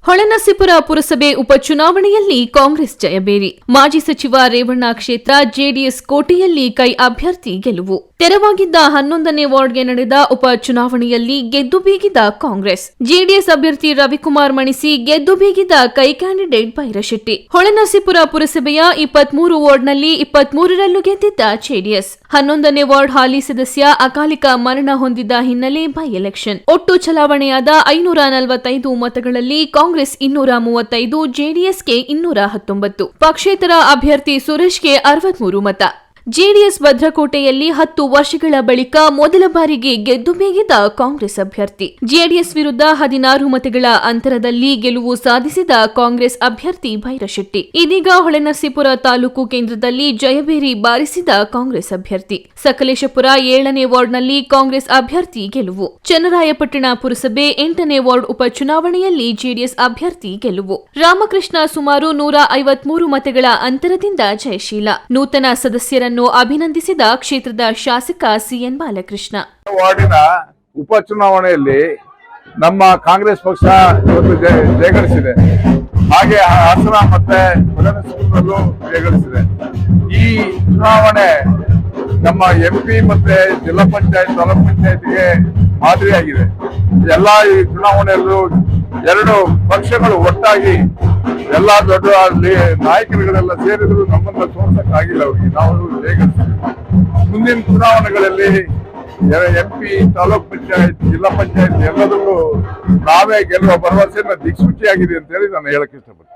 ಹೊಳೆನರಸೀಪುರ ಪುರಸಭೆ ಉಪಚುನಾವಣೆಯಲ್ಲಿ ಕಾಂಗ್ರೆಸ್ ಜಯಬೇರಿ. ಮಾಜಿ ಸಚಿವ ರೇವಣ್ಣ ಕ್ಷೇತ್ರ ಜೆಡಿಎಸ್ ಕೋಟೆಯಲ್ಲಿ ಕೈ ಅಭ್ಯರ್ಥಿ ಗೆಲುವು. ತೆರವಾಗಿದ್ದ 11ನೇ ವಾರ್ಡ್ಗೆ ನಡೆದ ಉಪಚುನಾವಣೆಯಲ್ಲಿ ಗೆದ್ದು ಬೀಗಿದ ಕಾಂಗ್ರೆಸ್. ಜೆಡಿಎಸ್ ಅಭ್ಯರ್ಥಿ ರವಿಕುಮಾರ್ ಮಣಿಸಿ ಗೆದ್ದು ಬೀಗಿದ ಕೈ ಕ್ಯಾಂಡಿಡೇಟ್ ಭೈರಶೆಟ್ಟಿ. ಹೊಳೆನರಸೀಪುರ ಪುರಸಭೆಯ 23 ವಾರ್ಡ್ನಲ್ಲಿ 23ರಲ್ಲೂ ಗೆದ್ದಿದ್ದ ಜೆಡಿಎಸ್. 11ನೇ ವಾರ್ಡ್ ಹಾಲಿ ಸದಸ್ಯ ಅಕಾಲಿಕ ಮರಣ ಹೊಂದಿದ್ದ ಹಿನ್ನೆಲೆ ಬೈ ಎಲೆಕ್ಷನ್. ಒಟ್ಟು ಚಲಾವಣೆಯಾದ 545 ಮತಗಳಲ್ಲಿ ಕಾಂಗ್ರೆಸ್ 235, ಜೆಡಿಎಸ್ಗೆ 219. ಪಕ್ಷೇತರ ಅಭ್ಯರ್ಥಿ ಸುರೇಶ್ಗೆ 63 ಮತ. ಜೆಡಿಎಸ್ ಭದ್ರಕೋಟೆಯಲ್ಲಿ 10 ವರ್ಷಗಳ ಬಳಿಕ ಮೊದಲ ಬಾರಿಗೆ ಗೆದ್ದು ಬೀಗಿದ ಕಾಂಗ್ರೆಸ್ ಅಭ್ಯರ್ಥಿ. ಜೆಡಿಎಸ್ ವಿರುದ್ಧ 16 ಮತಗಳ ಅಂತರದಲ್ಲಿ ಗೆಲುವು ಸಾಧಿಸಿದ ಕಾಂಗ್ರೆಸ್ ಅಭ್ಯರ್ಥಿ ಭೈರಶೆಟ್ಟಿ. ಇದೀಗ ಹೊಳೆನರಸೀಪುರ ತಾಲೂಕು ಕೇಂದ್ರದಲ್ಲಿ ಜಯಬೇರಿ ಬಾರಿಸಿದ ಕಾಂಗ್ರೆಸ್ ಅಭ್ಯರ್ಥಿ. ಸಕಲೇಶಪುರ 7ನೇ ವಾರ್ಡ್ನಲ್ಲಿ ಕಾಂಗ್ರೆಸ್ ಅಭ್ಯರ್ಥಿ ಗೆಲುವು. ಚನ್ನರಾಯಪಟ್ಟಣ ಪುರಸಭೆ 8ನೇ ವಾರ್ಡ್ ಉಪಚುನಾವಣೆಯಲ್ಲಿ ಜೆಡಿಎಸ್ ಅಭ್ಯರ್ಥಿ ಗೆಲುವು. ರಾಮಕೃಷ್ಣ ಸುಮಾರು 153 ಮತಗಳ ಅಂತರದಿಂದ ಜಯಶೀಲ. ನೂತನ ಸದಸ್ಯರನ್ನು ಅಭಿನಂದಿಸಿದ ಕ್ಷೇತ್ರದ ಶಾಸಕ ಸಿಎನ್ ಬಾಲಕೃಷ್ಣ. ವಾರ್ಡಿನ ಉಪಚುನಾವಣೆಯಲ್ಲಿ ನಮ್ಮ ಕಾಂಗ್ರೆಸ್ ಪಕ್ಷ ಇವತ್ತು ಜಯಗಳಿಸಿದೆ. ಹಾಗೆ ಹಾಸನ ಮತ್ತೆ ಹೊಳೆನರಸೀಪುರದಲ್ಲೂ ಜಯಗಳಿಸಿದೆ. ಈ ಚುನಾವಣೆ ನಮ್ಮ ಎಂಪಿ ಮತ್ತೆ ಜಿಲ್ಲಾ ಪಂಚಾಯತ್ ತಾಲೂಕ್ ಪಂಚಾಯತ್ಗೆ ಮಾದರಿಯಾಗಿದೆ. ಎಲ್ಲಾ ಈ ಚುನಾವಣೆಯಲ್ಲೂ 2 ಪಕ್ಷಗಳು ಒಟ್ಟಾಗಿ ಎಲ್ಲಾ ದೊಡ್ಡ ನಾಯಕರುಗಳೆಲ್ಲ ಸೇರಿದ್ರು ನಮ್ಮನ್ನ ಸೋಲ್ಸಕ್ಕಾಗಿಲ್ಲ. ಅವರಿಗೆ ನಾವು ಜಯಗಳಿಸಿದ್ವಿ. ಮುಂದಿನ ಚುನಾವಣೆಗಳಲ್ಲಿ ಎಂಪಿ ತಾಲೂಕ್ ಪಂಚಾಯತ್ ಜಿಲ್ಲಾ ಪಂಚಾಯತ್ ಎಲ್ಲದಕ್ಕೂ ನಾವೇ ಗೆಲ್ಲುವ ಭರವಸೆಯನ್ನು ದಿಕ್ಸೂಚಿಯಾಗಿದೆ ಅಂತ ಹೇಳಿ ನಾನು ಹೇಳಕ್ ಇಷ್ಟಪಡ್ತೀನಿ.